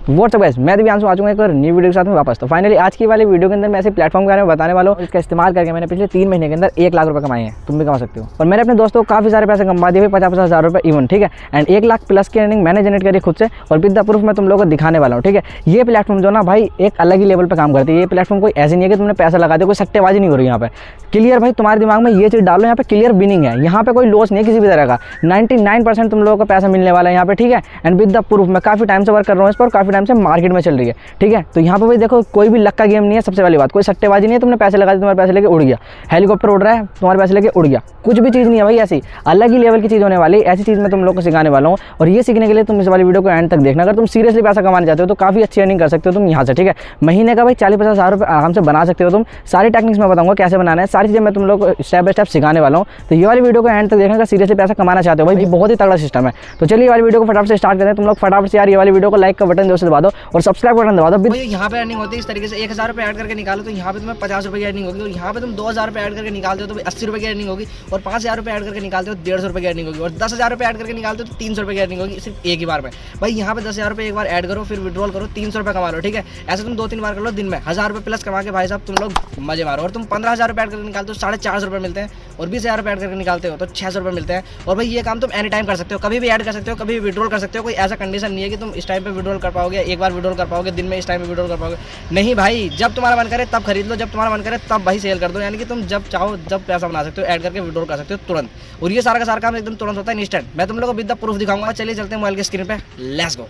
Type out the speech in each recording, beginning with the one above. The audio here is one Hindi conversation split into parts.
व्हाट्सअप गाइस, मैं दिव्यांशु आ चुका हूं एक और न्यू वीडियो के साथ में वापस। तो फाइनली आज की वाली वीडियो के अंदर मैं ऐसे प्लेटफॉर्म के बारे में बताने वाला हूं, इसका इस्तेमाल करके मैंने पिछले 3 महीने के अंदर 1 लाख रुपए कमाए हैं। तुम भी कमा सकते हो। और मैंने अपने दोस्तों को काफी सारे पैसे कमा दिए, 50-50 हज़ार रुपए इवन, ठीक है। एंड 1 लाख प्लस की अर्निंग मैंने जनरेट करी खुद से, और विद द प्रूफ मैं तुम लोगों को दिखाने वाला हूँ, ठीक है। ये प्लेटफॉर्म जो ना भाई एक अलग ही लेवल पर काम करती है। ये प्लेटफॉर्म कोई ऐसे नहीं है कि तुमने पैसा लगा दिया, कोई सट्टेबाजी नहीं हो रही यहाँ पे। क्लियर भाई तुम्हारे दिमाग में ये चीज़ डालो, यहाँ पे क्लियर विनिंग है, यहाँ पे कोई लॉस नहीं है किसी भी तरह का। 99% तुम लोगों को पैसा मिलने वाला है यहाँ पे, ठीक है। एंड विद द प्रूफ मैं काफी टाइम से वर्क कर रहा हूँ इस पर, काफी टाइम से मार्केट में चल रही है, ठीक है। तो यहाँ पे भाई देखो कोई भी लक का गेम नहीं है। सबसे पहली बात, कोई सट्टेबाजी नहीं है, तुमने पैसे लगा दिए तुम्हारे पैसे लेके उड़ गया, हेलीकॉप्टर उड़ रहा है तुम्हारे पैसे लेके उड़ गया, कुछ भी चीज़ नहीं है भाई। ऐसी अलग ही लेवल की चीज़ होने वाली, ऐसी चीज़ मैं तुम लोग को सिखाने वाला हूँ। और ये सीखने के लिए तुम इस वाली वीडियो को एंड तक देखना। अगर तुम सीरियसली पैसा कमाना चाहते हो तो काफी अच्छी अर्निंग कर सकते हो तुम यहाँ से, ठीक है। महीने का भाई 40-50 हज़ार रुपये आराम से बना सकते हो तुम। सारी टेक्निक्स मैं बताऊंगा कैसे बनाना है, सारी चीज़ें मैं तुम लोग को स्टेप बाय स्टेप सिखाने वाला हूँ। तो ये वाली वीडियो को एंड तक देखना, अगर सीरियसली पैसा कमाना चाहते हो भाई, बहुत ही तगड़ा सिस्टम है। तो चलिए वाली वीडियो को फटाफट से स्टार्ट करते हैं। तुम लोग फटाफट से यार ये वाली वीडियो को लाइक का बटन जोर से दबा दो और सब्सक्राइब बटन दबा दो। यहाँ पे अर्निंग होती है इस तरीके से, 1000 रुपये ऐड करके निकालो तो यहाँ पे तुम्हें 50 रुपये की अर्निंग होगी। और यहाँ पे तुम 2000 रुपये ऐड करके निकालते हो तो 80 रुपये की अर्निंग होगी। और 5000 रुपये ऐड करके निकालते हो 150 रुपये की अर्निंग होगी। और 10,000 रुपये ऐड करके निकालते हो तो 300 रुपये की अर्निंग होगी, सिर्फ एक ही बार में। भाई यहाँ पे 10,000 रुपये एक बार ऐड करो, फिर विड्रॉल करो, 300 रुपये कमा लो, ठीक है। ऐसे तुम 2-3 बार कर लो दिन में, 1000 रुपये प्लस कमा के भाई साहब तुम लोग मजे मारो। और तुम 15,000 रुपये ऐड करके निकालते हो 450 रुपये मिलते हैं। और 20,000 रुपये ऐड करके निकालते हो तो 600 रुपये मिलते हैं। और भाई ये काम तुम एनी टाइम कर सकते हो, कभी भी ऐड कर सकते हो, कभी भी विड्रॉल कर सकते हो। कोई ऐसा कंडीशन नहीं है कि तुम इस टाइम पे विड्रॉल कर पाओगे, एक बार विड्रॉल कर पाओगे दिन में, इस टाइम पे विड्रॉल कर पाओगे। नहीं भाई, जब तुम्हारा मन करे तब खरीद लो, जब तुम्हारा मन करे तब भाई सेल कर दो। यानी कि तुम जब चाहो जब पैसा बना सकते हो, ऐड करके विड्रॉल कर सकते हो तुरंत। और ये सारा का सारा काम एकदम तुरंत होता है, इंस्टेंट। मैं तुम लोगों को विद द प्रूफ दिखाऊंगा। चलिए चलते हैं मोबाइल की स्क्रीन पे, लेट्स गो।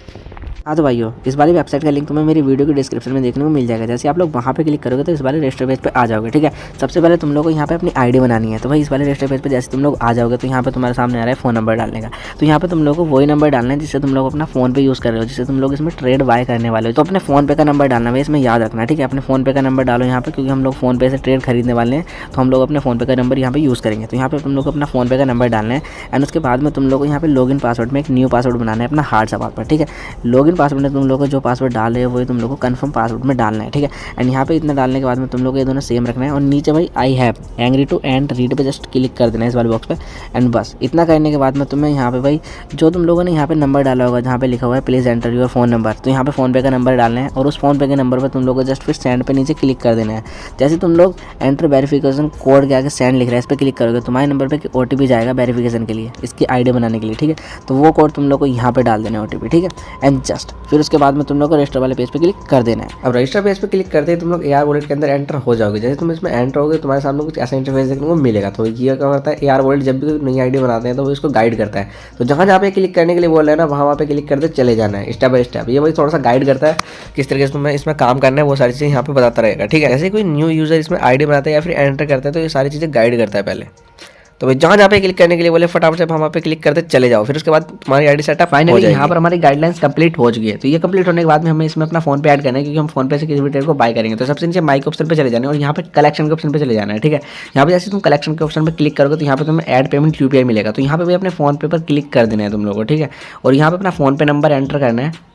हाँ तो भाइयों, इस वाली वेबसाइट का लिंक तुम्हें मेरी वीडियो की डिस्क्रिप्शन में देखने को मिल जाएगा। जैसे आप लोग वहाँ पे क्लिक करोगे तो इस वाले रजिस्टर पेज पे आ जाओगे, ठीक है। सबसे पहले तुम लोग को यहाँ पे अपनी आईडी बनानी है। तो भाई इस वाले रजिस्टर पेज पे जैसे तुम लोग आ जाओगे तो यहाँ पे तुम्हारे सामने आ रहा है फ़ोन नंबर डालने का। तो यहाँ पे तुम लोग को वही नंबर डालना है जिससे तुम लोग अपना फ़ोन पे यूज़ कर रहे हो, जिससे तुम लोग इसमें ट्रेड बाय करने वाले हो। तो अपने फ़ोन पे का नंबर डालना है, इसमें याद रखना, ठीक है। अपने फ़ोन पे का नंबर डालो यहाँ पे, क्योंकि हम लोग फ़ोन पे से ट्रेड खरीदने वाले हैं, तो हम लोग अपने फ़ोन पे का नंबर यहाँ पे यूज़ करेंगे। तो यहाँ पे तुम लोग को अपना फ़ोन पे का नंबर डालना है। एंड उसके बाद में तुम लोग को यहाँ पे लॉगिन पासवर्ड में एक न्यू पासवर्ड बनाना है अपना हार्ड सा पासवर्ड, ठीक है। लॉगिन पासवर्ड में तुम लोग को जो पासवर्ड डाल रहे हो वही तुम लोग को कंफर्म पासवर्ड में डालना है, ठीक है। एंड यहाँ पे इतना डालने के बाद में तुम लोग को ये दोनों सेम रखना है। और नीचे भाई I have angry to and read पे जस्ट क्लिक कर देना है इस वाले बॉक्स पे। एंड बस इतना करने के बाद में तुम्हें यहाँ पे भाई जो तुम लोगों ने यहाँ पे नंबर डाला होगा जहाँ पे लिखा हुआ है please enter your phone number, तो यहाँ पे फोन पे का नंबर डालना है। और उस फोन पे के नंबर पर तुम लोग को जस्ट फिर सेंड पे नीचे क्लिक कर देना है। जैसे तुम लोग एंटर वेरिफिकेशन कोड के आगे सेंड लिख रहा है, इस पर क्लिक करोगे तुम्हारे नंबर पर OTP जाएगा वेरिफिकेशन के लिए, इसकी आईडी बनाने के लिए, ठीक है। तो वो कोड तुम लोग को यहाँ पे डाल देना है OTP, ठीक है। एंड जस्ट फिर उसके बाद में तुम लोग को रजिस्टर वाले पेज पे क्लिक कर देना है। अब रजिस्टर पेज पे क्लिक करते ही तुम लोग AR वॉलेट के अंदर एंटर हो जाओगे। जैसे तुम इसमें एंटर होगे तुम्हारे सामने कुछ ऐसा इंटरफेस देखने को मिलेगा। तो ये क्या करता है, AR वॉलेट जब भी कोई नई आईडी बनाते हैं तो वो इसको गाइड करता है। तो जहाँ पे क्लिक करने के लिए बोल रहे हैं ना, वहाँ पे क्लिक करते चले जाना है स्टेप बाय स्टेप। ये भाई थोड़ा सा गाइड करता है किस तरीके से तुम्हें इसमें काम करना है, वो सारी चीज़ें यहाँ पे बताता रहेगा, ठीक है। जैसे कोई न्यू यूजर इसमें आईडी बनाता है या फिर एंटर करता है तो ये सारी चीज़ें गाइड करता है पहले। तो भाई जहाँ पे क्लिक करने के लिए बोले फटाफट से वहाँ पे क्लिक करते चले जाओ। फिर उसके बाद तुम्हारी आईडी सेटअप फाइनली यहाँ पर हमारी गाइडलाइंस कंप्लीट हो चुकी है। तो ये कंप्लीट होने के बाद में हमें इसमें अपना फोन पे ऐड करना है, क्योंकि हम फोन पे से किसी भी ट्रेड को बाय करेंगे। तो सबसे नीचे माइक ऑप्शन पे चले जाना है और यहाँ पे कलेक्शन के ऑप्शन पे चले जाना है, ठीक है। यहाँ पे जैसे तुम कलेक्शन के ऑप्शन पे क्लिक करोगे तो यहाँ पे तुम्हें ऐड पेमेंट UPI मिलेगा। तो यहाँ पे भी अपने फोन पे पर क्लिक कर देना है तुम लोगों को, ठीक है। और यहाँ पे अपना फोन पे नंबर एंटर करना है।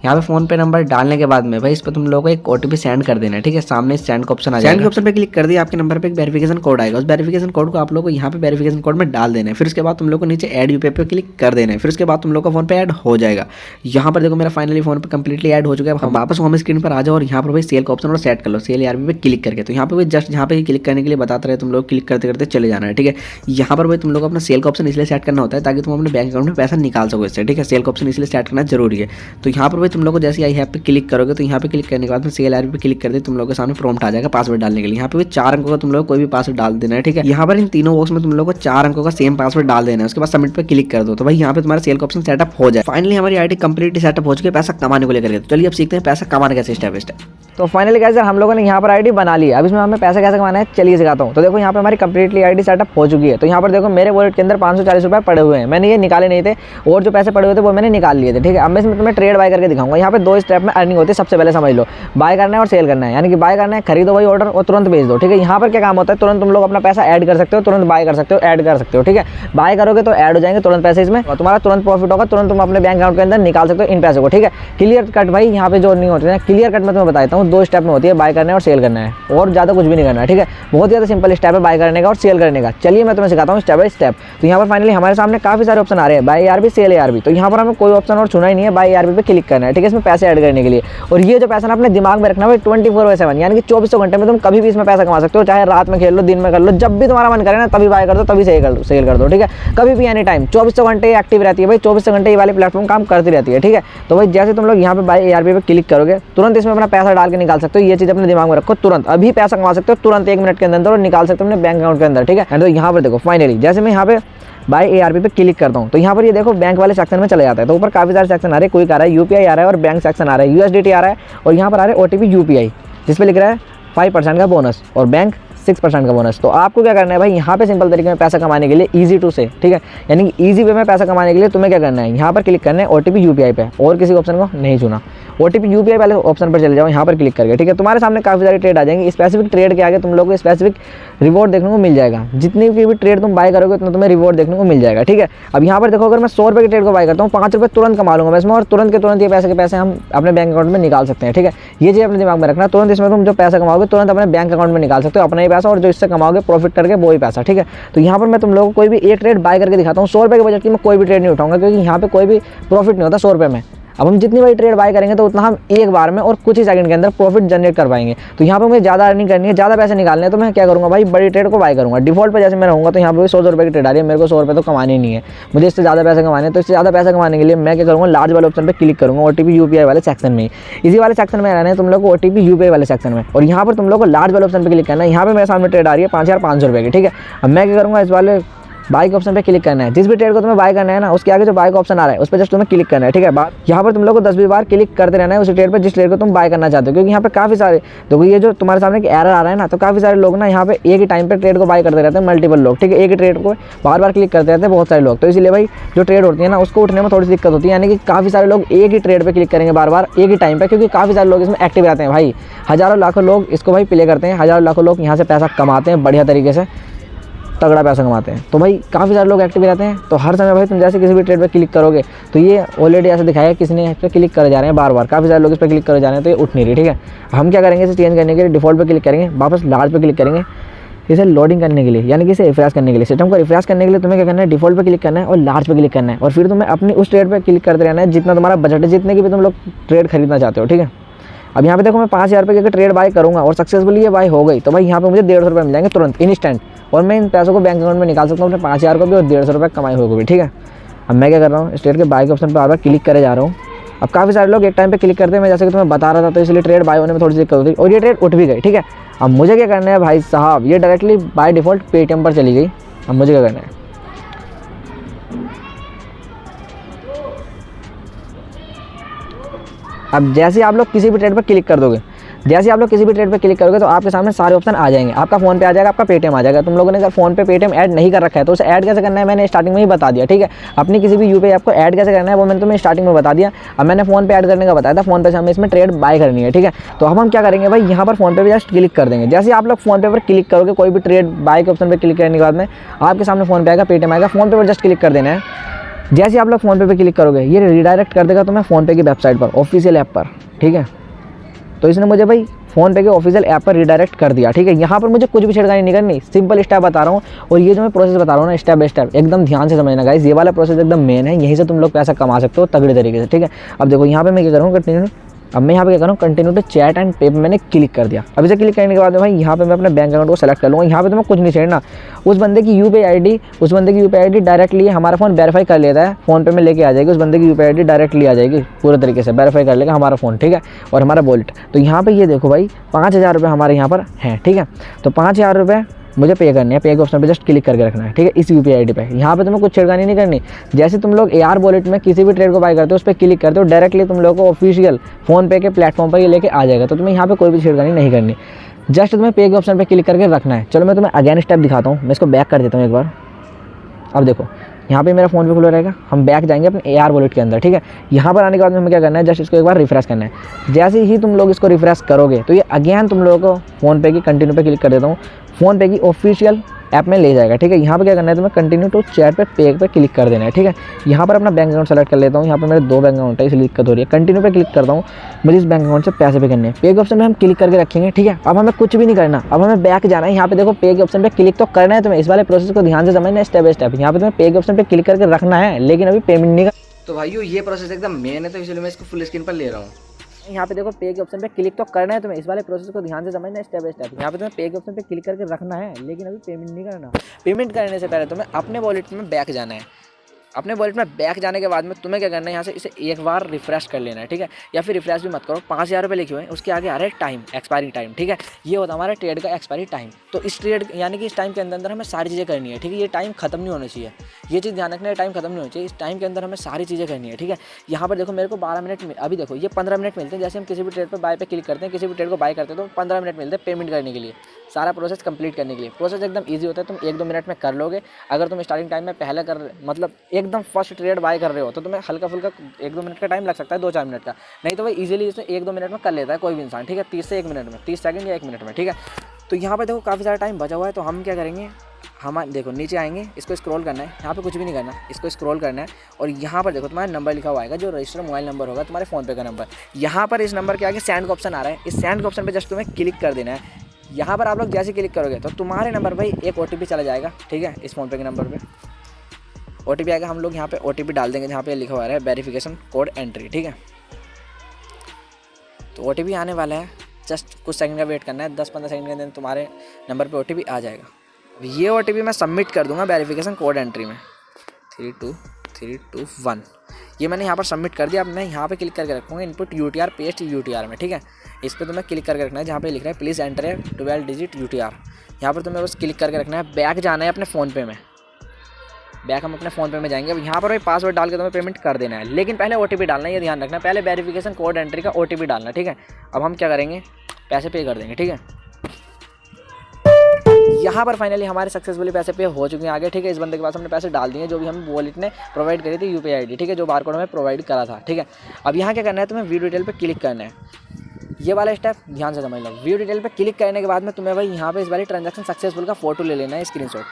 यहाँ पे फोन पे नंबर डालने के बाद में भाई इस पर तुम लोगों को एक OTP सेंड कर देना है, ठीक है। सामने सेंड का ऑप्शन आ जाएगा। सेंड के ऑप्शन पे क्लिक कर दिया, आपके नंबर पे एक वेरिफिकेशन कोड आएगा। उस वेरिफिकेशन कोड को आप लोगों को यहाँ पे वेरिफिकेशन कोड में डाल देना है। फिर उसके बाद तुम लोग को नीचे ऐड UPI पे क्लिक कर देना है। फिर उसके बाद तुम लोग का फोन पे ऐड हो जाएगा। यहाँ पर देखो मेरा फाइनली फोन पे कंप्लीटली ऐड हो चुका है। वापस होम स्क्रीन पर आ जाओ और यहाँ पर भाई सेल का ऑप्शन और सेट कर लो, सेल ARP पे क्लिक करके। तो यहाँ पे भाई जस्ट यहाँ पे क्लिक करने के लिए बताते रहे तुम लोग क्लिक करते करते चले जाना है, ठीक है। यहाँ पर भाई तुम लोग अपना सेल का ऑप्शन इसलिए सेट करना होता है ताकि तुम अपने बैंक अकाउंट में पैसा निकाल सको इससे, ठीक है। सेल का ऑप्शन इसलिए सेट करना जरूरी है। तो यहाँ पर भाई तुम लोग को जैसे आई पे क्लिक करोगे तो यहाँ पे क्लिक करने के बाद में सेल ARP पे क्लिक करते तुम लोगों के सामने प्रॉम्प्ट आ जाएगा पासवर्ड डालने के लिए। यहाँ पे 4 अंकों का तुम लोग कोई भी पासवर्ड डाल देना है, ठीक है। यहाँ पर इन तीनों बॉक्स में तुम लोग को 4 अंकों का सेम पासवर्ड डाल देना है। उसके बाद सबमिट पे क्लिक कर दो तो भाई यहाँ पे तुम्हारा सेल का ऑप्शन सेटअप हो जाए। फाइनली हमारी आईडी कंप्लीटली सेटअप हो चुकी है पैसा कमाने को लेकर। तो चलिए अब सीखते हैं पैसा कमाने कैसे स्टेप बाय स्टेप। तो फाइनली गाइस हम लोगों ने यहाँ पर आईडी बना ली है। अब इसमें हमें पैसा कैसे कमाना है चलिए सिखाता हूँ। तो देखो यहाँ पे हमारी कंप्लीटली आईडी सेटअप हो चुकी है। तो यहाँ पर देखो मेरे वॉलेट के अंदर 540 रुपये पड़े हुए हैं। मैंने ये निकाले नहीं थे और जो पैसे पड़े हुए थे वो मैंने निकाल लिए थे, ठीक है। अब मैं इसमें तुम्हें ट्रेड बाय करके दिखाऊंगा। यहाँ पे 2 स्टेप में अर्निंग होती है। सबसे पहले समझ लो, बाय करना है और सेल करना है। यानी कि बाय करना है, खरीदो भाई ऑर्डर और तुरंत भेज दो, ठीक है। यहाँ पर क्या काम होता है, तुरंत तुम लोग अपना पैसा ऐड कर सकते हो, तुरंत बाय कर सकते हो, ऐड कर सकते हो, ठीक है। बाय करोगे तो ऐड हो जाएंगे तुरंत पैसे इसमें और तुम्हारा तुरंत प्रॉफिट होगा, तुरंत तुम अपने बैंक अकाउंट के अंदर निकाल सकते हो इन पैसों को, ठीक है। क्लियर कट भाई यहाँ पे जो अर्निंग होती है, क्लियर कट मैं तुम्हें बताता हूँ। 2 स्टेप में होती है, बाय करना है और सेल करना है, और ज़्यादा कुछ भी नहीं करना है, ठीक है। बहुत ज़्यादा सिंपल स्टेप है बाय करने का और सेल करने का। चलिए मैं तुम्हें सिखाता हूँ स्टेप बाय स्टेप। तो यहाँ पर फाइनली हमारे सामने काफी सारे ऑप्शन आ रहे हैं, बाय ARP, सेल ARP। तो यहाँ पर हमें कोई ऑप्शन और चुना ही नहीं है, बाय ARP पे क्लिक करना है, ठीक है, इसमें पैसे ऐड करने के लिए। और ये जो पैसा ना अपने दिमाग में रखना है 24/7, यानी कि 24 घंटे में तुम कभी भी इसमें पैसा कमा सकते हो, चाहे रात में खेल लो, दिन में कर लो, जब भी तुम्हारा मन करे ना तभी बाय कर दो, तभी सेल कर दो, ठीक है, कभी भी एनी टाइम 24 घंटे एक्टिव रहती है भाई, 24 घंटे ये वाली प्लेटफॉर्म काम करती रहती है, ठीक है। तो भाई जैसे तुम लोग यहाँ पे बाय ARP पे क्लिक करोगे, तुरंत इसमें अपना पैसा डाल के निकाल सकते हो। ये चीज़ अपने दिमाग में रखो, तुरंत अभी पैसा कमा सकते हो, तुरंत 1 मिनट के अंदर और निकाल सकते हो अपने बैंक अकाउंट के अंदर, ठीक है। तो यहाँ पर देखो फाइनली जैसे मैं यहाँ पे बाय ARP पे क्लिक करता हूँ तो यहाँ पर ये देखो बैंक वाले सेक्शन में चले जाता है। तो ऊपर काफ़ी सारे सेक्शन आ रहे हैं, क्विक आ रहा है, UPI आ रहा है और बैंक सेक्शन आ रहा है, USDT आ रहा है और यहाँ पर आ रहा है OTP UPI, जिस पे लिख रहा है 5% का बोनस और बैंक 6% का बोनस। तो आपको क्या करना है भाई, यहाँ पे सिंपल तरीके में पैसा कमाने के लिए ईजी टू से, ठीक है, यानी कि ईजी वे में पैसा कमाने के लिए तुम्हें क्या करना है, यहाँ पर क्लिक करना है OTP UPI पे, और किसी ऑप्शन को नहीं चुना, OTP UPI वाले ऑप्शन पर चले जाओ, यहाँ पर क्लिक करके, ठीक है। तुम्हारे सामने काफ़ी सारी ट्रेड आ जाएंगी, स्पेसिफिक ट्रेड के आगे तुम लोग को स्पेसिफिक रिवॉर्ड देखने को मिल जाएगा, जितनी भी ट्रेड तुम बाय करोगे उतना तुम्हें रिवॉर्ड देखने को मिल जाएगा, ठीक है। अब यहाँ पर देखो, अगर मैं 100 रुपये की ट्रेड को बाय करता हूँ, 5 रुपये तुरंत कमा लूँगा मैं इसमें, और तुरंत के तुरंत ये पैसे के पैसे हम अपने बैंक अकाउंट में निकाल सकते हैं, ठीक है। ये चीज़ अपने दिमाग में रखना, तुरंत इसमें तुम जो पैसा कमाओगे तुरंत अपने बैंक अकाउंट में निकाल सकते हो अपना ही पैसा, और जो इससे कमाओगे प्रॉफिट करके वो ही पैसा, ठीक है। तो यहाँ पर मैं तुम लोगों को कोई भी एक ट्रेड बाय करके दिखाता हूँ। 100 रुपये के बजट की मैं कोई भी ट्रेड नहीं उठाऊंगा, क्योंकि यहाँ पे कोई भी प्रॉफिट नहीं होता 100 रुपये में। अब हम जितनी बड़ी ट्रेड बाय करेंगे तो उतना हम एक बार में और कुछ ही सेकंड के अंदर प्रॉफिट जनरेट कर पाएंगे। तो यहाँ पे मुझे ज़्यादा अर्निंग करनी है, ज़्यादा पैसे निकालने हैं, तो मैं क्या करूँगा भाई, बड़ी ट्रेड को बाय करूँगा। डिफॉल्ट पे जैसे मैं रहूँगा तो यहाँ पे 100 रुपये की ट्रेड आ रही है, मेरे को 100 रुपये तो कमाने ही नहीं है, मुझे इससे ज़्यादा पैसे कमाने हैं। तो इससे ज़्यादा पैसा कमाने के लिए मैं क्या करूँगा, लार्ज वाले ऑप्शन पर क्लिक करूँगा, OTP UPI वाले सेक्शन में। इसी वाले सेक्शन में रहना है तुम लोग को, OTP UPI वाले सेक्शन में, और यहाँ पर तुम लोग को लार्ज वाले ऑप्शन पर क्लिक करना है। यहाँ पर मेरे सामने ट्रेड आ रही है 5500 रुपये की, ठीक है। अब मैं क्या करूँगा, इस वाले बाय के ऑप्शन पे क्लिक करना है। जिस भी ट्रेड को तुम्हें बाय करना है ना, उसके आगे जो बाय का ऑप्शन आ रहा है उस पर जस्ट तुम्हें क्लिक करना है, ठीक है। यहाँ पर तुम लोग को 10-20 बार क्लिक करते रहना है उस ट्रेड पर जिस ट्रेड को तुम बाय करना चाहते हो, क्योंकि यहाँ पे काफ़ी सारे देखो, ये जो तुम्हारे सामने एरर आ रहा है ना, तो काफ़ी सारे लोग ना यहाँ पे एक ही टाइम पे ट्रेड को बाय करते रहते हैं, मल्टीपल लोग, ठीक है, एक ही ट्रेड को बार बार क्लिक करते रहते हैं बहुत सारे लोग। तो इसलिए भाई जो ट्रेड होती है ना, उसको उठने में थोड़ी सी दिक्कत होती है, यानी कि काफ़ी सारे लोग एक ही ट्रेड पर क्लिक करेंगे बार बार एक ही टाइम पर, क्योंकि काफ़ी सारे लोग इसमें एक्टिव रहते हैं भाई, हज़ारों लाखों लोग इसको भाई प्ले करते हैं, हज़ारों लाखों लोग यहाँ से पैसा कमाते हैं, बढ़िया तरीके से तगड़ा पैसा कमाते हैं। तो भाई काफ़ी सारे लोग एक्टिव रहते हैं, तो हर समय भाई तुम जैसे किसी भी ट्रेड पे क्लिक करोगे तो ये ऑलरेडी ऐसे दिखाया है किसी ने इस पर क्लिक करे जा रहे हैं बार बार, काफ़ी सारे लोग इस पर क्लिक करे जा रहे हैं, तो ये उठ नहीं रही, ठीक है। हम क्या करेंगे, इसे चेंज करने के लिए डिफॉल्ट पे क्लिक करेंगे, वापस लार्ज पे क्लिक करेंगे, इसे लोडिंग करने के लिए, यानी कि इसे रिफ्रेश करने के लिए, सिस्टम को रिफ्रेश करने के लिए तुम्हें क्या करना है, डिफॉल्ट पे क्लिक करना है और लार्ज पे क्लिक करना है, और फिर तुम्हें अपनी उस ट्रेड पे क्लिक करते रहना है जितना तुम्हारा बजट है, जितने की भी तुम लोग ट्रेड खरीदना चाहते हो, ठीक है। अब यहाँ पे देखो, मैं 5000 रुपये की ट्रेड बाय करूँगा और सक्सेसफुली ये बाय हो गई, तो भाई यहाँ पे मुझे 150 रुपये मिल जाएंगे तुरंत इंस्टेंट, और मैं इन पैसों को बैंक अकाउंट में निकाल सकता हूँ अपने 5000 को भी और 150 रुपये कमाई होगी भी, ठीक है। अब मैं क्या कर रहा हूँ, इस ट्रेड के बाय के ऑप्शन पर बार बार क्लिक करे जा रहा हूँ। अब काफ़ी सारे लोग एक टाइम पे क्लिक करते हैं, मैं जैसे कि तुम्हें बता रहा था, तो इसलिए ट्रेड बाय होने में थोड़ी सी दिक्कत होती है, और ये ट्रेड उठ भी गई, ठीक है। अब मुझे क्या करना है भाई साहब, ये डायरेक्टली बाय डिफ़ॉल्ट पेटीएम पर चली गई। अब मुझे क्या करना है, अब जैसे आप लोग किसी भी ट्रेड पर क्लिक कर दोगे, जैसे आप लोग किसी भी ट्रेड पे क्लिक करोगे तो आपके सामने सारे ऑप्शन आ जाएंगे, आपका फोन पे आ जाएगा, आपका पेटीएम आ जाएगा। तुम लोगों ने अगर फोन पे पेटीएम ऐड नहीं कर रखा है तो उसे ऐड कैसे करना है मैंने स्टार्टिंग में ही बता दिया, ठीक है। अपनी किसी भी यूपीआई ऐप को ऐड कैसे करना है वो मैंने तुम्हें स्टार्टिंग में बता दिया। अब मैंने फोन पे ऐड करने का बताया था, फोन पे से हमें इसमें ट्रेड बाय करनी है, ठीक है। तो अब हम क्या करेंगे भाई, यहाँ पर फोन पे भी जस्ट क्लिक कर देंगे। जैसे आप लोग फोन पे पर क्लिक करोगे, कोई भी ट्रेड बाय के ऑप्शन पर क्लिक करने के बाद में आपके सामने फोन पे आएगा, पेटीएम आएगा, फोन पे पर जस्ट क्लिक कर देना है। जैसे आप लोग फोन पे पर क्लिक करोगे ये रिडायरेक्ट कर देगा तुम्हें फोन पे की वेबसाइट पर, ऑफिशियल ऐप पर, ठीक है। तो इसने मुझे भाई फ़ोन पे के ऑफिशियल ऐप पर रिडायरेक्ट कर दिया, ठीक है। यहाँ पर मुझे कुछ भी छेड़खानी नहीं करनी, सिंपल स्टेप बता रहा हूँ, और ये जो मैं प्रोसेस बता रहा हूँ ना स्टेप बाय स्टेप, एकदम ध्यान से समझना गाइस, ये वाला प्रोसेस एकदम मेन है, यहीं से तुम लोग पैसा कमा सकते हो तगड़े तरीके से, ठीक है। अब देखो यहाँ पे मैं क्या करूँगा, कंटिन्यू, अब मैं यहाँ पे क्या करूँ, कंटिन्यू टू चैट एंड पे पे मैंने क्लिक कर दिया। अब इसे क्लिक करने के बाद भाई यहाँ पे मैं अपने बैंक अकाउंट को सेलेक्ट कर लूँगा। यहाँ पे तो मैं कुछ नहीं छेड़ना, उस बंदे की यूपीआई आईडी डायरेक्टली हमारा फ़ोन वेरीफाई कर लेता है, फ़ोन पे में लेके आ जाएगी, उस बंदे की यूपीआई आईडी डायरेक्टली आ जाएगी, पूरे तरीके से वेरीफाई कर लेगा हमारा फ़ोन, ठीक है, और हमारा वॉलेट। तो यहाँ पर ये देखो भाई 5000 रुपये हमारे यहाँ पर हैं, ठीक है। तो 5000 रुपये मुझे पे करने हैं, पे के ऑप्शन पे जस्ट क्लिक करके रखना है, ठीक है, इस यूपीआई आईडी पे। यहाँ पे तुम्हें कुछ छेड़खानी नहीं करनी। जैसे तुम लोग AR वॉलेट में किसी भी ट्रेड को बाय करते हो, उस पर क्लिक करते हो, डायरेक्टली तुम लोगों को ऑफिशियल फोन पे के प्लेटफॉर्म पर ये लेके आ जाएगा। तो तुम्हें यहाँ पे कोई भी छेड़खानी नहीं करनी, जस्ट तुम्हें पे के ऑप्शन पे क्लिक करके रखना है। चलो मैं तुम्हें अगेन स्टेप दिखाता हूँ, मैं इसको बैक कर देता हूँ एक बार। अब देखो यहाँ पे मेरा फोन पे खुला रहेगा, हम बैक जाएंगे अपने AR वॉलेट के अंदर, ठीक है। यहाँ पर आने के बाद हमें क्या करना है, जस्ट इसको एक बार रिफ्रेश करना है। जैसे ही तुम लोग इसको रिफ्रेश करोगे तो ये अगेन तुम लोगों को फोन पे की कंटिन्यू पे क्लिक कर देता हूँ, फोन पे की ऑफिशियल ऐप में ले जाएगा, ठीक है। यहाँ पे क्या करना है, तुम्हें कंटिन्यू टू चैट पे क्लिक कर देना है, ठीक है। यहाँ पर अपना बैंक अकाउंट सेलेक्ट कर लेता हूँ, यहाँ पे मेरे 2 बैंक अकाउंट है इसलिए दिक्कत हो रही है। कंटिन्यू पे क्लिक करता हूँ, मुझे इस बैंक अकाउंट से पैसे पे करने हैं, पे के ऑप्शन में हम क्लिक करके रखेंगे, ठीक है। अब हमें कुछ भी नहीं करना, अब हमें बैक जाना है। यहाँ पे देखो पे के ऑप्शन पे क्लिक तो करना है तुम्हें, इस वाले प्रोसेस को ध्यान से समझना है स्टेप बाय स्टेप। यहाँ पे तुम्हें पे के ऑप्शन पे क्लिक करके रखना है, लेकिन अभी पेमेंट नहीं तो भाइयों ये प्रोसेस एकदम मेन है, तो इसलिए मैं इसको फुल स्क्रीन पर ले रहा हूँ। यहाँ पे देखो पे के ऑप्शन पे क्लिक तो करना है तुम्हें, इस वाले प्रोसेस को ध्यान से समझना स्टेप बाय स्टेप। यहाँ पे तुम्हें पे के ऑप्शन पे क्लिक करके रखना है, लेकिन अभी पेमेंट नहीं करना। पेमेंट करने से पहले तुम्हें अपने वॉलेट में बैक जाना है। अपने वॉलेट में बैक जाने के बाद में तुम्हें क्या करना है, यहाँ से इसे एक बार रिफ्रेश कर लेना है, ठीक है। या फिर रिफ्रेश भी मत करो, 5000 रुपये लिखे हुए हैं, उसके आगे आ रहा है टाइम, एक्सपायरी टाइम, ठीक है। ये होता है हमारा ट्रेड का एक्सपायरी टाइम। तो इस ट्रेड यानी कि इस टाइम के अंदर हमें सारी चीज़ें करनी है, ठीक है। ये टाइम खत्म नहीं होना चाहिए, ये चीज़ ध्यान रखना है, टाइम खत्म नहीं होना चाहिए। इस टाइम के अंदर हमें सारी चीज़ें करनी है, ठीक है। यहाँ पर देखो मेरे को 12 मिनट, अभी देखो ये 15 मिनट मिलते हैं। जैसे हम किसी भी ट्रेड पर बाय पे क्लिक करते हैं, किसी भी ट्रेड को बाय करते हैं, तो 15 मिनट मिलते हैं पेमेंट करने के लिए, सारा प्रोसेस कंप्लीट करने के लिए। प्रोसेस एकदम ईजी होता है, तुम 1-2 मिनट में कर लोगे। अगर तुम स्टार्टिंग टाइम में पहले मतलब एकदम फर्स्ट ट्रेड बाय कर रहे हो, तो तुम्हें हल्का फुल्का 1-2 मिनट का टाइम लग सकता है, 2-4 मिनट का। नहीं तो वह ईजिली इसे 1-2 मिनट में कर लेता है कोई भी इंसान, ठीक है। 30 से 1 मिनट में, 30 सेकंड या 1 मिनट में, ठीक है। तो यहाँ पर देखो काफ़ी सारा टाइम बचा हुआ है, तो हम क्या करेंगे, हम देखो नीचे आएंगे, इसको स्क्रॉल करना है, यहाँ पे कुछ भी नहीं करना, इसको स्क्रॉल करना है। और यहाँ पर देखो तुम्हारा नंबर लिखा हुआ आएगा, जो रजिस्टर मोबाइल नंबर होगा तुम्हारे फ़ोन पे का नंबर। यहाँ पर इस नंबर के आगे सेंड का ऑप्शन आ रहा है, इस सेंड के ऑप्शन पर जस्ट तुम्हें क्लिक कर देना है। यहाँ पर आप लोग जैसे क्लिक करोगे तो तुम्हारे नंबर पर एक OTP चला जाएगा, ठीक है। इस फ़ोन पे के नंबर पे OTP आएगा, हम लोग यहाँ पे OTP डाल देंगे, जहाँ पे लिखा हुआ है वेरिफिकेशन कोड एंट्री, ठीक है। तो OTP आने वाला है, जस्ट कुछ सेकंड का वेट करना है, 10-15 सेकंड के अंदर तुम्हारे नंबर पे OTP आ जाएगा। ये OTP मैं सबमिट कर दूंगा वेरिफिकेशन कोड एंट्री में, 32321। ये मैंने यहाँ पर सबमिट कर दिया। अब मैं यहाँ पे क्लिक करके रखूँगा इनपुट UTR पेस्ट UTR में, ठीक है। इस पर तुम्हें क्लिक करके रखना है, जहाँ पे लिख रहा है प्लीज़ एंटर 12 डिजिट UTR। यहाँ पर तुम्हें बस क्लिक करके रखना है, बैक जाना है अपने फ़ोन पे में, बैक हम अपने फ़ोन पे में जाएंगे। अब यहाँ पर वही पासवर्ड डाल के तुम्हें पेमेंट कर देना है, लेकिन पहले OTP डालना है, ये ध्यान रखना है। पहले वेरिफिकेशन कोड एंट्री का OTP डालना, ठीक है। अब हम क्या करेंगे, पैसे पे कर देंगे, ठीक है। यहाँ पर फाइनली हमारे सक्सेसफुली पैसे पे हो चुके हैं आगे, ठीक है। इस बंदे के पास हमने पैसे डाल दिए, जो भी हमें वॉलेट ने प्रोवाइड करी थी UPI ID, ठीक है, जो बारकोड हमें प्रोवाइड करा था, ठीक है। अब यहाँ क्या करना है, तुम्हें व्यू डिटेल पे क्लिक करना है। ये वाला स्टेप ध्यान से समझ लो। व्यू डिटेल पे क्लिक करने के बाद में तुम्हें भाई यहाँ पे इस वाली ट्रांजैक्शन सक्सेसफुल का फोटो ले लेना है, स्क्रीनशॉट।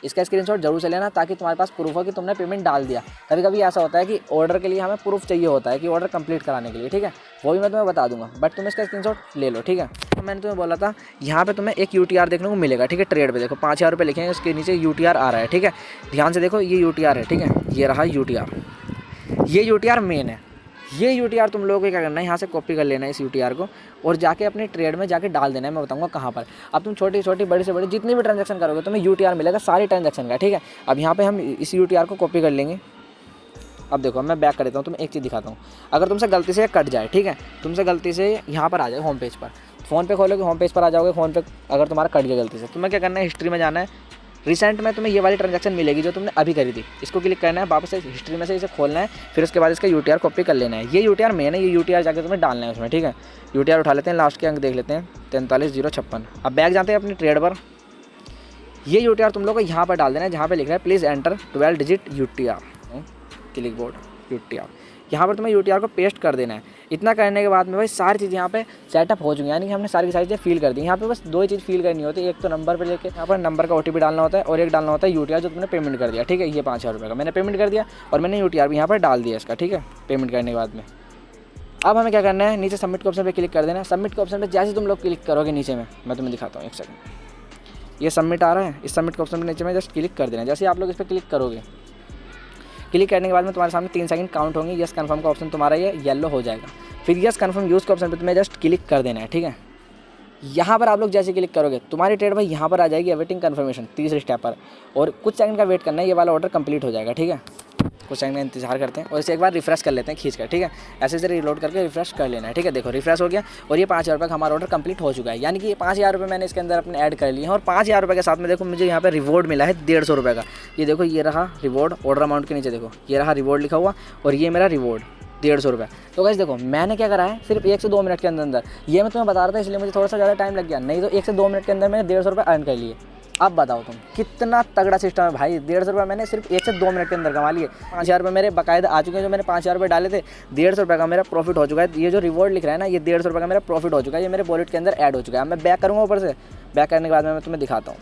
इसका स्क्रीनशॉट जरूर से लेना, ताकि तुम्हारे पास प्रूफ हो कि तुमने पेमेंट डाल दिया। कभी कभी ऐसा होता है कि ऑर्डर के लिए हमें प्रूफ चाहिए होता है, कि ऑर्डर कंप्लीट कराने के लिए, ठीक है। वो भी मैं तुम्हें बता दूंगा, बट तुम इसका स्क्रीनशॉट ले लो, ठीक है। तो मैंने तुम्हें बोला था यहाँ पे तुम्हें एक UTR देखने को मिलेगा, ठीक है। ट्रेड पे देखो 5000 रुपये लिखे हैं, उसके नीचे UTR आ रहा है, ठीक है। ध्यान से देखो, ये UTR है, ठीक है। ये रहा UTR, ये UTR मेन है। ये UTR तुम लोगों को क्या करना है, यहाँ से कॉपी कर लेना है इस UTR को, और जाके अपने ट्रेड में जाके डाल देना है। मैं बताऊंगा कहाँ पर। अब तुम छोटी छोटी बड़ी से बड़ी जितनी भी ट्रांजैक्शन करोगे तुम्हें UTR मिलेगा, सारी ट्रांजैक्शन का, ठीक है। अब यहाँ पे हम इस UTR को कॉपी कर लेंगे। अब देखो मैं बैक कर देता हूँ, तुम्हें एक चीज़ दिखाता हूँ। अगर तुमसे गलती से कट जाए, ठीक है, तुमसे गलती से यहाँ पर आ जाए होम पेज पर, फ़ोन पे खोलोगे होम पेज पर आ जाओगे, फ़ोन पे अगर तुम्हारा कट जाए गलती से, तुम्हें क्या करना है, हिस्ट्री में जाना है। रिसेंट में तुम्हें ये वाली ट्रांजैक्शन मिलेगी जो तुमने अभी करी थी, इसको क्लिक करना है, वापस से हिस्ट्री में से इसे खोलना है, फिर उसके बाद इसका UTR कॉपी कर लेना है। ये UTR मेन है, ये UTR जाकर तुम्हें डालना है उसमें, ठीक है। UTR उठा लेते हैं, लास्ट के अंक देख लेते हैं 43056। अब बैक जाते हैं अपनी ट्रेड पर। ये UTR तुम लोग को यहाँ पर डाल देना है, जहाँ पर लिख रहा है please enter 12 digit UTR, click board UTR। यहाँ पर तुम्हें UTR को पेस्ट कर देना है। इतना करने के बाद में भाई सारी चीज़ यहाँ पे सेटअप हो चुकी है, यानी कि हमने सारी की सारी चीज़ें फिल कर दी। यहाँ पे बस 2 ही चीज़ फिल करनी होती है, एक तो नंबर पे लेके यहाँ पर नंबर का OTP डालना होता है, और एक डालना होता है UTR जो तुमने पेमेंट कर दिया, ठीक है। ये 5000 रुपये का मैंने पेमेंट कर दिया, और मैंने UTR भी यहाँ पर डाल दिया इसका, ठीक है, पेमेंट करने के बाद में। अब हमें क्या करना है, नीचे सबमिट के ऑप्शन पर क्लिक कर देना है। सबमिट के ऑप्शन पर जैसे तुम लोग क्लिक करोगे नीचे में, मैं तुम्हें दिखाता हूँ, एक सेकंड। ये सबमिट आ रहा है, इस सबमिट के ऑप्शन पर नीचे में जस्ट क्लिक कर देना है। जैसे आप लोग इस पर क्लिक करोगे, क्लिक करने के बाद में तुम्हारे सामने 3 सेकंड काउंट होंगे, यस कन्फर्म का ऑप्शन तुम्हारा ये येलो हो जाएगा। फिर यस कन्फर्म यूज़ के ऑप्शन पे तुम्हें जस्ट क्लिक कर देना है, ठीक है। यहाँ पर आप लोग जैसे क्लिक करोगे तुम्हारी ट्रेड भाई यहाँ पर आ जाएगी अवेटिंग कन्फर्मेशन, तीसरे स्टेप पर, और कुछ सेकंड का वेट करना है, ये वाला ऑर्डर कंप्लीट हो जाएगा, ठीक है। कुछ सेकंड का इंतजार करते हैं, और इसे एक बार रिफ्रेश कर लेते हैं खींच कर, ठीक है। ऐसे से रिलोड करके रिफ्रेश कर लेना है, ठीक है। देखो रिफ्रेश हो गया, और ये 5000 रुपये का हमारा ऑर्डर कंप्लीट हो चुका है, यानी कि ये 5000 रुपये मैंने इसके अंदर अपने ऐड कर लिए हैं। और 5000 रुपये के साथ में देखो मुझे यहाँ पे रिवॉर्ड मिला है 150 रुपये का। ये देखो ये रहा रिवॉर्ड, ऑर्डर अमाउंट के नीचे देखो ये रहा रिवॉर्ड लिखा हुआ, और ये मेरा रिवॉर्ड 150 रुपये। तो गाइस देखो मैंने क्या करा है, सिर्फ 1 से 2 मिनट के अंदर ये मैं तुम्हें बता रहा था, इसलिए मुझे थोड़ा सा ज़्यादा टाइम लग गया, नहीं तो 1 से 2 मिनट के अंदर मैंने 150 रुपये अर्न कर लिए। अब बताओ तुम कितना तगड़ा सिस्टम है भाई। 150 रुपये मैंने सिर्फ 1 से 2 मिनट के अंदर कमा लिए। 5000 रुपये मेरे बाकायदा आ चुके हैं, जो मैंने 5000 रुपये डाले थे, 150 रुपये का मेरा प्रॉफिट हो चुका है। ये जो रिवॉर्ड लिख रहा है ना, ये 150 रुपये का मेरा प्रॉफिट हो चुका है, ये मेरे वॉलेट के अंदर ऐड हो चुका है। अब मैं बैक करूँगा ऊपर से, बैक करने के बाद मैं तुम्हें दिखाता हूँ।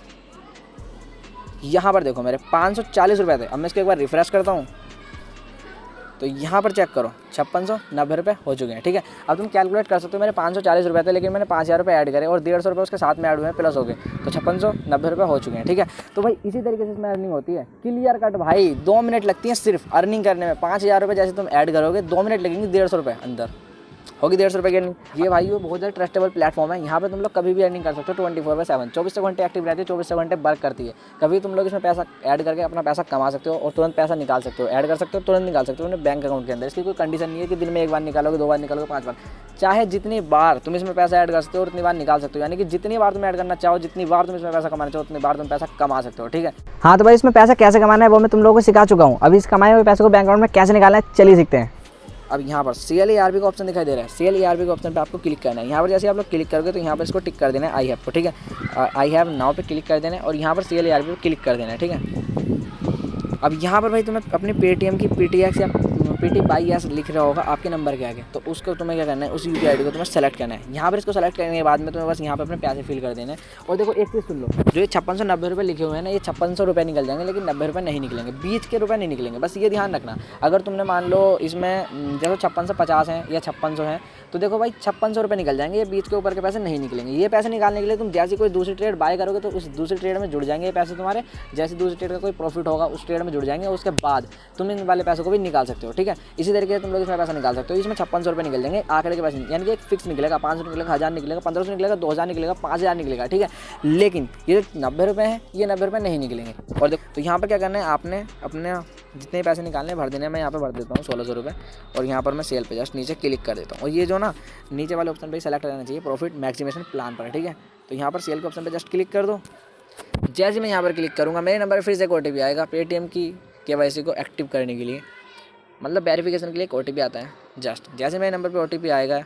यहाँ पर देखो मेरे 540 रुपये थे। अब मैं इसको एक बार रिफ्रेश करता हूँ, तो यहाँ पर चेक करो 5690 रुपये हो चुके हैं। ठीक है, अब तुम कैलकुलेट कर सकते हो, मेरे 540 रुपये थे लेकिन मैंने 5000 रुपये ऐड करे और 150 रुपये उसके साथ में ऐड हुए प्लस हो गए, तो 5690 रुपये हो चुके हैं। ठीक है, तो भाई इसी तरीके से इसमें अर्निंग होती है। क्लियर कट भाई, 2 मिनट लगती हैं सिर्फ अर्निंग करने में। 5000 रुपये जैसे तुम ऐड करोगे 2 मिनट लगेंगे, 150 रुपये अंदर होगी 150 रुपये की अर्निंग। ये भाई वो बहुत ज़्यादा ट्रस्टेबल प्लेटफॉर्म है। यहाँ पे तुम लोग कभी भी अर्निंग कर सकते हो 24/7, 24 घंटे एक्टिव रहती है, 24 घंटे वर्क करती है। कभी तुम लोग इसमें पैसा ऐड करके अपना पैसा कमा सकते हो और तुरंत पैसा निकाल सकते हो, ऐड कर सकते हो तुरंत निकाल सकते हो अपने बैंक अकाउंट के अंदर। इसकी कोई कंडीशन नहीं है कि दिन में 1 बार निकालोगे, 2 बार निकालोगे, 5 बार, चाहे जितनी बार तुम इसमें पैसा ऐड कर सकते हो उतनी बार निकाल सकते हो। यानी कि जितनी बार तुम ऐड करना चाहो, जितनी बार तुम इसमें पैसा कमाना चाहो, उतनी बार तुम पैसा कमा सकते हो। ठीक है, हाँ तो भाई इसमें पैसा कैसे कमाना है वो मैं तुम लोगों को सिखा चुका हूँ। अभी इस कमाए हुए पैसे को बैंक अकाउंट में कैसे निकालना है चलिए सीखते हैं। अब यहाँ पर CLARP का ऑप्शन दिखाई दे रहा है। CLARP के ऑप्शन पे आपको क्लिक करना है। यहाँ पर जैसे आप लोग क्लिक करोगे तो यहाँ पर इसको टिक कर देना है आई हैव को। ठीक है, आई हैव नाउ पे क्लिक कर देना है और यहाँ पर CLARP पे क्लिक कर देना है। ठीक है, अब यहाँ पर भाई तुम्हें अपने पेटीएम की PTX या PT बाई एस लिख रहा होगा आपके नंबर के आगे, तो उसको तुम्हें क्या करना है, उस UPI ID को तुम्हें सेलेक्ट करना है। यहाँ पर इसको सेलेक्ट करने के बाद में तुम्हें बस यहाँ पर अपने पैसे फिल कर देने हैं। और देखो एक चीज़ सुन लो, जो ये 5690 रुपये लिखे हुए हैं ना, ये 5600 रुपये निकल जाएंगे लेकिन 90 रुपये नहीं निकलेंगे, बीच के रुपये नहीं निकलेंगे। बस ये ध्यान रखना। अगर तुमने मान लो इसमें जैसे 5650 हैं या 5600 हैं तो देखो भाई 5600 रुपये निकल जाएंगे, ये बीच के ऊपर के पैसे नहीं निकलेंगे। ये पैसे निकालने के लिए तुम जैसे कोई दूसरी ट्रेड बाय करोगे तो उस दूसरी ट्रेड में जुड़ जाएंगे ये पैसे तुम्हारे। जैसे दूसरी ट्रेड का कोई प्रॉफिट होगा उस ट्रेड में जुड़ जाएंगे, उसके बाद तुम इन वाले पैसों को भी निकाल सकते हो। ठीक है, इसी तरीके से तुम लोग इसमें पैसा निकाल सकते हो। इसमें 5600 रुपये निकल जाएंगे आंकड़े के पैसे, यानी कि एक फिक्स निकलेगा, 500 निकलेगा, 1000 निकलेगा, 1500 निकलेगा, 2000 निकलेगा, 5000 निकलेगा। ठीक है, लेकिन ये जो 90 रुपये हैं ये 90 रुपये नहीं निकलेंगे। और देखो तो यहाँ पर क्या करना है, आपने अपने जितने पैसे निकालने भर देने हैं। मैं यहाँ पर भर देता हूँ 1600 रुपये और यहाँ पर मैं सेल पे जस्ट नीचे क्लिक कर देता हूँ। और ये जो ना नीचे वाले ऑप्शन पे सेलेक्ट रहना चाहिए प्रॉफिट मैक्सिमेशन प्लान पर। ठीक है, तो यहाँ पर सेल के ऑप्शन पे जस्ट क्लिक कर दो। जैसे मैं यहाँ पर क्लिक करूँगा मेरे नंबर पर फिर से एक OTP आएगा पेटीएम की KYC को एक्टिव करने के लिए, मतलब वेरिफिकेशन के लिए एक OTP आता है। जस्ट जैसे मेरे नंबर पे OTP आएगा,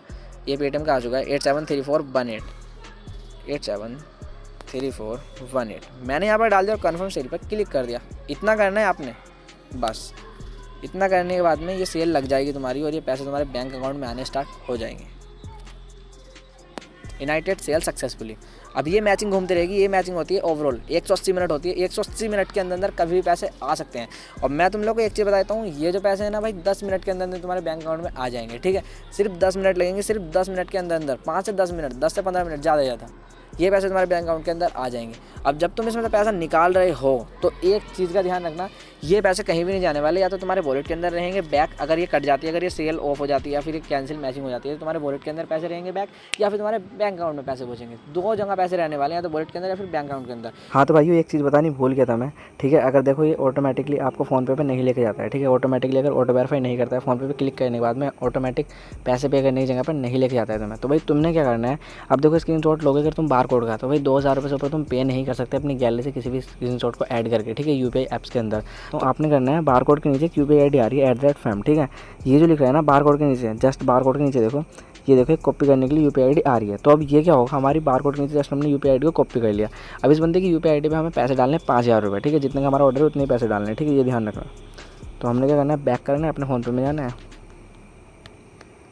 ये पेटीएम का आ चुका है 873418, 873418 मैंने यहाँ पर डाल दिया और कन्फर्म सेल पर क्लिक कर दिया। इतना करना है आपने, बस इतना करने के बाद में ये सेल लग जाएगी तुम्हारी और ये पैसे तुम्हारे बैंक अकाउंट में आने स्टार्ट हो जाएंगे। United sale successfully. अब ये मैचिंग घूमती रहेगी। ये मैचिंग होती है ओवरऑल 180 मिनट होती है। 180 मिनट के अंदर कभी भी पैसे आ सकते हैं। और मैं तुम लोग को एक चीज़ बताता हूँ, ये जो पैसे हैं ना भाई 10 मिनट के अंदर तुम्हारे बैंक अकाउंट में आ जाएंगे। ठीक है, सिर्फ 10 मिनट लगेंगे, सिर्फ 10 मिनट के अंदर 5 से 10 मिनट, 10 से 15 मिनट ज़्यादा ये पैसे तुम्हारे बैंक अकाउंट के अंदर आ जाएंगे। अब जब तुम इसमें पैसा निकाल रहे हो तो एक चीज़ का ध्यान रखना, ये पैसे कहीं भी नहीं जाने वाले, या तो तुम्हारे वॉलेट के अंदर रहेंगे बैक। अगर ये कट जाती है, अगर ये सेल ऑफ हो जाती है या फिर कैंसिल मैचिंग हो जाती है तो तुम्हारे वॉलेट के अंदर पैसे रहेंगे बैक, या फिर तुम्हारे बैंक अकाउंट में पैसे पहुँचेंगे। 2 जगह पैसे रहने वाले हैं, या तो वॉलेट के अंदर या फिर बैंक अकाउंट के अंदर। हाँ तो भाइयों एक चीज़ बतानी भूल गया था मैं। ठीक है, अगर देखो ये ऑटोमेटिकली आपको फ़ोनपे पे नहीं लेके जाता है। ठीक है, ऑटोमेटिकली अगर ऑटो वेरीफाई नहीं करता है फ़ोनपे पे क्लिक करने के बाद में ऑटोमेटिक पैसे पे करने की जगह पर नहीं लेके जाता है तुम्हें। तो भाई तुमने क्या करना है, अब देखो स्क्रीनशॉट लोगे अगर तुम बार कोड का, तो भाई 2000 रुपये से ऊपर तुम पे नहीं कर सकते अपनी गैलरी से किसी भी स्क्रीनशॉट को ऐड करके। ठीक है, UPI ऐप्स के अंदर। तो आपने करना है बार कोड के नीचे UPI ID आ रही है @fam। ठीक है, ये जो लिख रहा है ना बार कोड के नीचे, जस्ट बार कोड के नीचे देखो, ये देखो कॉपी करने के लिए UPI ID आ रही है। तो अब ये क्या होगा, हमारी बार कोड के नीचे जस्ट हमने UPI ID को कॉपी कर लिया। अब इस बंदे की UPI ID पे हमें पैसे डालने 5000 रुपये। ठीक है, जितने का हमारा ऑर्डर है उतने पैसे डालने हैं। ठीक है, ये ध्यान रखना। तो हमने क्या करना है, बैक करना है, अपने फ़ोनपे में जाना है।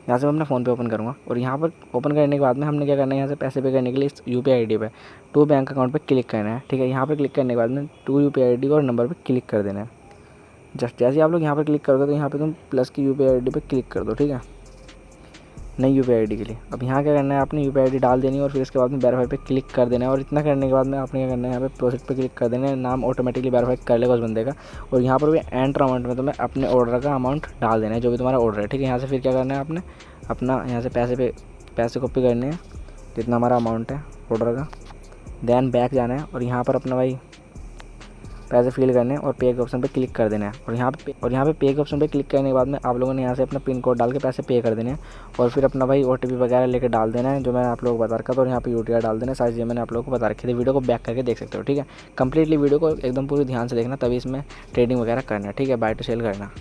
यहाँ से मैं अपना फ़ोनपे ओपन करूँगा और यहाँ पर ओपन करने के बाद में हमने क्या करना है, यहाँ से पैसे पे करने के लिए इस UPI ID पे टू बैंक अकाउंट पे क्लिक करना है। ठीक है, यहाँ पर क्लिक करने के बाद में टू UPI ID और नंबर पे क्लिक कर देना है। जस्ट जैसे आप लोग यहाँ पर क्लिक करोगे तो यहाँ पे तुम प्लस की UPI ID पे क्लिक कर दो। ठीक है, नई UPI ID के लिए। अब यहाँ क्या करना है, आपने UPI ID डाल देनी है और फिर इसके बाद में वेरीफाई पे क्लिक कर देना है। और इतना करने के बाद में आपने क्या करना है, यहाँ पे प्रोसेस पे क्लिक कर देना है। नाम ऑटोमेटिकली वेरीफाई कर लेगा उस बंदे का। और यहाँ पर भी एंटर अमाउंट में तुम्हें अपने ऑर्डर का अमाउंट डाल देना है, जो भी तुम्हारा ऑर्डर है। ठीक है, यहाँ से फिर क्या करना है, आपने अपना यहाँ से पैसे कॉपी करने हैं जितना हमारा अमाउंट है ऑर्डर का। देन बैक जाना है और यहाँ पर अपना भाई पैसे फिल करने हैं और पे के ऑप्शन पे क्लिक कर देना है। और यहाँ पे पे के ऑप्शन पे क्लिक करने के बाद में आप लोगों ने यहाँ से अपना पिन कोड डाल के पैसे पे कर देने हैं और फिर अपना भाई OTP वगैरह लेके डाल देना है, जो मैंने आप लोगों को बता रखा था। और यहाँ पे UTI डाल देना है, सारी चीज़ें मैंने आप लोगों को बता रखी थी। वीडियो को बैक करके देख सकते हो। ठीक है, कंप्लीटली वीडियो को एकदम पूरी ध्यान से देखना, तभी इसमें ट्रेडिंग वगैरह करना है। ठीक है, बाय टू सेल करना।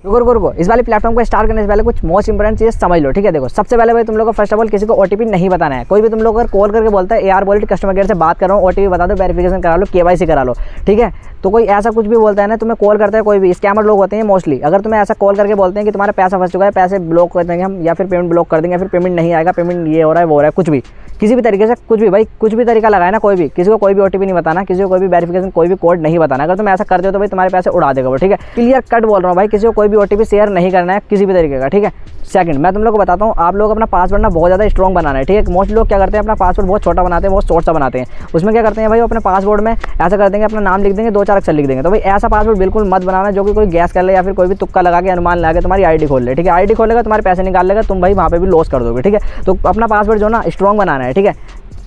रुको, इस वाले प्लेटफॉर्म को स्टार्ट करने से पहले कुछ मोस्ट इंपोर्टेंट चीज़ समझ लो। ठीक है, देखो सबसे पहले भाई तुम लोग को फर्स्ट ऑफ ऑल किसी को OTP नहीं बताना है। कोई भी तुम लोग अगर कॉल करके बोलता है AR वॉलेट कस्टमर केयर से बात कर रहा हूँ, OTP बता दो, वेरिफिकेशन करा लो, KYC करा लो। ठीक है, तो कोई ऐसा कुछ भी बोलता है ना, तुम्हें कॉल करता है, कोई भी स्कैमर लोग होते हैं मोस्टली, अगर तुम्हें ऐसा कॉल करके बोलते हैं कि तुम्हारा पैसा फंस चुका है, पैसे ब्लॉक कर देंगे हम, या फिर पेमेंट ब्लॉक कर देंगे, या फिर पेमेंट नहीं आएगा, पेमेंट ये हो रहा है वो हो रहा है, कुछ भी किसी भी तरीके से कुछ भी भाई कुछ भी तरीका लगाए ना, कोई भी किसी को कोई भी ओटीपी नहीं बताना, किसी को कोई भी वेरिफिकेशन कोई भी कोड नहीं बताना। अगर तुम ऐसा करते हो तो भाई तुम्हारे पैसे उड़ा देगा वो, ठीक है, क्लियर कट बोल रहा हूँ भाई, किसी को कोई भी ओटीपी शेयर नहीं करना है किसी भी तरीके का, ठीक है। सेकंड, मैं तुम लोग को बताता हूँ, आप लोग अपना पासवर्ड ना बहुत ज़्यादा स्ट्रॉन्ग बनाना है, ठीक है। मोस्ट लोग क्या करते हैं, अपना पासवर्ड बहुत छोटा बनाते हैं, बहुत शॉर्ट सा बनाते हैं। उसमें क्या करते हैं भाई, अपने पासवर्ड में ऐसा कर देंगे, अपना नाम लिख देंगे, 2-4 अक्षर लिख देंगे। तो भाई ऐसा पासवर्ड बिल्कुल मत बनाना जो कि कोई गैस कर ले या फिर कोई भी तुक्का लगा के अनुमान लगा के तुम्हारी आईडी खोल ले, ठीक है। आईडी खोलेगा, तुम्हारे पैसे निकाल लेगा, तुम भाई वहाँ पे भी लॉस कर दोगे, ठीक है। तो अपना पासवर्ड जो ना स्ट्रॉन्ग बनाना है, ठीक है।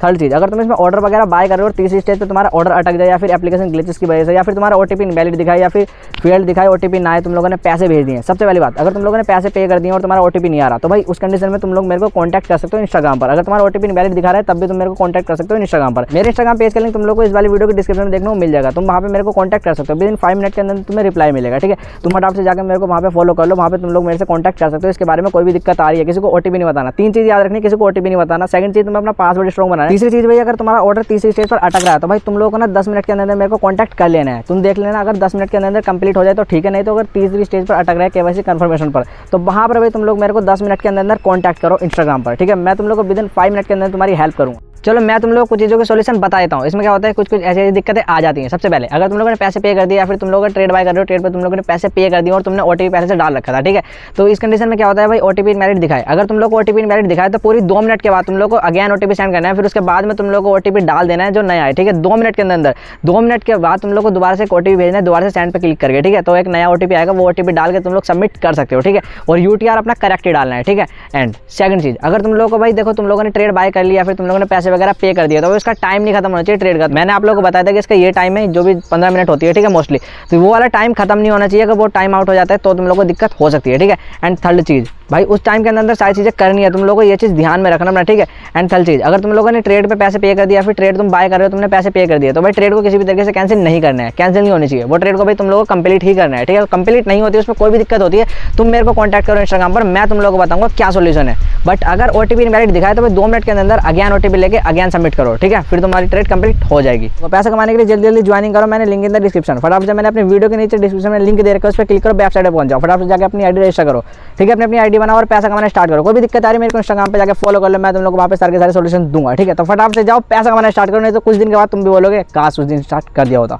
थर्ड चीज़, अगर तुम इसमें ऑर्डर वगैरह बाय कर रहे हो और तीसरी स्टेज पे तुम्हारा ऑर्डर अटक जाए, या फिर एप्लीकेशन ग्लिचेस की वजह से, या फिर तुम्हारा ओटीपी इनवैलिड दिखाए, या फिर फेल्ड दिखाए, ओटीपी ना आए, तुम लोगों ने पैसे भेज दिए। सबसे पहली बात, अगर तुम लोगों ने पैसे पे कर दिए और तुम्हारा ओटीपी नहीं आ रहा, तो भाई उस कंडीशन में तुम लोग मेरे को कॉन्टैक्ट कर सकते हो इंस्टाग्राम पर। अगर तुम्हारा ओटीपी इनवैलिड दिखा रहा है तब भी तुम मेरे को कॉन्टैक्ट कर सकते हो इंस्टाग्राम पर। मेरे इंस्टाग्राम पेज का लिंक तुम लोग को इस वाली वीडियो के डिस्क्रिप्शन में देखने को मिल जाएगा, तुम वहाँ पे मेरे को कॉन्टैक्ट कर सकते हो। विदिन 5 मिनट के अंदर तुम्हें रिप्लाई मिलेगा, ठीक है। तुम फटाफट से जाकर मेरे को वहाँ पे फॉलो कर लो, वहाँ पे तुम लोग मेरे से कॉन्टैक्ट कर सकते हो। इसके बारे में कोई भी दिक्कत आ रही है, किसी को ओटीपी नहीं बताना। 3 चीज़ याद रखनी, किसी को ओटीपी नहीं बताना। सेकंड चीज़, तुम्हें अपना पासवर्ड स्ट्रॉन्ग बनाना है। तीसरी चीज़ भाई, अगर तुम्हारा ऑर्डर तीसरी स्टेज पर अटक रहा है तो भाई तुम लोगों को ना 10 मिनट के अंदर मेरे को कॉन्टैक्ट कर लेना है। तुम देख लेना, अगर 10 मिनट के अंदर कंप्लीट हो जाए तो ठीक है, नहीं तो अगर तीसरी स्टेज पर अटक रहा है केवाईसी कंफर्मेशन पर, तो वहाँ पर भाई तुम लोग मेरे को 10 मिनट के अंदर कॉन्टैक्ट करो इंस्टाग्राम पर, ठीक है। मैं तुम लोग को विदिन 5 मिनट के अंदर तुम्हारी हेल्प करूँगा। चलो मैं तुम लोग कुछ चीज़ों के सॉल्यूशन बता देता हूँ। इसमें क्या होता है, कुछ ऐसी दिक्कतें आ जाती हैं। सबसे पहले, अगर तुम लोगों ने पैसे पे कर दिया, या फिर तुम लोग ट्रेड बाय कर रहे हो, ट्रेड पे तुम लोगों ने पैसे पे कर दिए और तुमने ओटीपी पहले से डाल रखा था, ठीक है। तो इस कंडीशन में क्या होता है भाई, ओटीपी इनवैलिड दिखाए। अगर तुम लोग को ओटीपी इनवैलिड दिखाए तो पूरी 2 मिनट के बाद तुम लोग को अगेन ओटीपी सेंड करना है, फिर उसके बाद में तुम लोग को ओटीपी डाल देना है जो नया है, ठीक है। 2 मिनट के अंदर 2 मिनट के बाद तुम लोग को दोबारा से एक ओटीपी भेजना है, दोबारा से सेंड पे क्लिक करके, ठीक है। तो एक नया ओटीपी आएगा, वो ओटीपी डाल के तुम लोग सबमिट कर सकते हो, ठीक है। और यूटीआर अपना करेक्ट ही डालना है, ठीक है। एंड सेकंड चीज़, अगर तुम लोग को भाई देखो तुम लोगों ने ट्रेड बाय कर लिया, फिर तुम लोगों ने पैसे वगैरह पे कर दिया, तो इसका टाइम नहीं खत्म होना चाहिए ट्रेड का। मैंने आप लोगों को बताया था कि इसका ये टाइम है जो भी 15 मिनट होती है, ठीक है, मोस्टली। तो वो वाला टाइम खत्म नहीं होना चाहिए। अगर वो टाइम आउट हो जाता है तो तुम लोग को दिक्कत हो सकती है, ठीक है। एंड थर्ड चीज़ भाई, उस टाइम के अंदर सारी चीज़ें करनी है, तुम लोगों को ये चीज़ ध्यान में रखना, ठीक है। एंड थर्ड चीज़, अगर तुम लोगों ने ट्रेड पे पैसे पे कर दिया, फिर ट्रेड तुम बाय कर रहे हो, तुमने पैसे पे कर दिए, तो भाई ट्रेड को किसी भी तरीके से कैंसिल नहीं करना है, कैंसिल नहीं होनी चाहिए। वो ट्रेड को भाई तुम लोगों को कंप्लीट ही करना है, ठीक है। कंप्लीट नहीं होती है, उसमें कोई भी दिक्कत होती है, तुम मेरे को कॉन्टैक्ट करो इंस्टाग्राम पर, मैं तुम लोगों को बताऊंगा क्या सोल्यूशन है। बट अगर ओटीपी इनवैलिड दिखाए तो भाई 2 मिनट के अंदर अगेन ओटीपी लेके अगेन सबमिट करो, ठीक है। फिर तुम्हारी ट्रेड कंप्लीट हो जाएगी। तो पैसा कमाने के लिए जल्दी जल्दी ज्वाइनिंग करो, मैंने लिंक इन द डिस्क्रिप्शन। फटाफट से मैंने अपने वीडियो के नीचे डिस्क्रिप्शन में लिंक दे रखा है, उस पर क्लिक करो, वेबसाइट पर पहुंच जाओ, फटाफट से जाकर अपनी आईडी रजिस्टर करो, ठीक है। अपनी आईडी बनाओ और पैसा कमाना स्टार्ट करो। कोई भी दिक्कत आ रही है मेरे को इंस्टाग्राम पे जाकर फॉलो कर लो, मैं तुम लोग को वहाँ पे सारे सॉल्यूशन दूंगा, ठीक है। तो फटाफट से जाओ, पैसा कमाना स्टार्ट करो, नहीं तो कुछ दिन के बाद तुम भी बोलोगे काश उस दिन स्टार्ट कर दिया होता।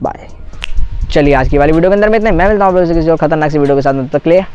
बाय। चलिए आज की वाली वीडियो के अंदर में इतने, मैं मिलता हूँ किसी और खतरनाक सी वीडियो के साथ, तब तक के लिए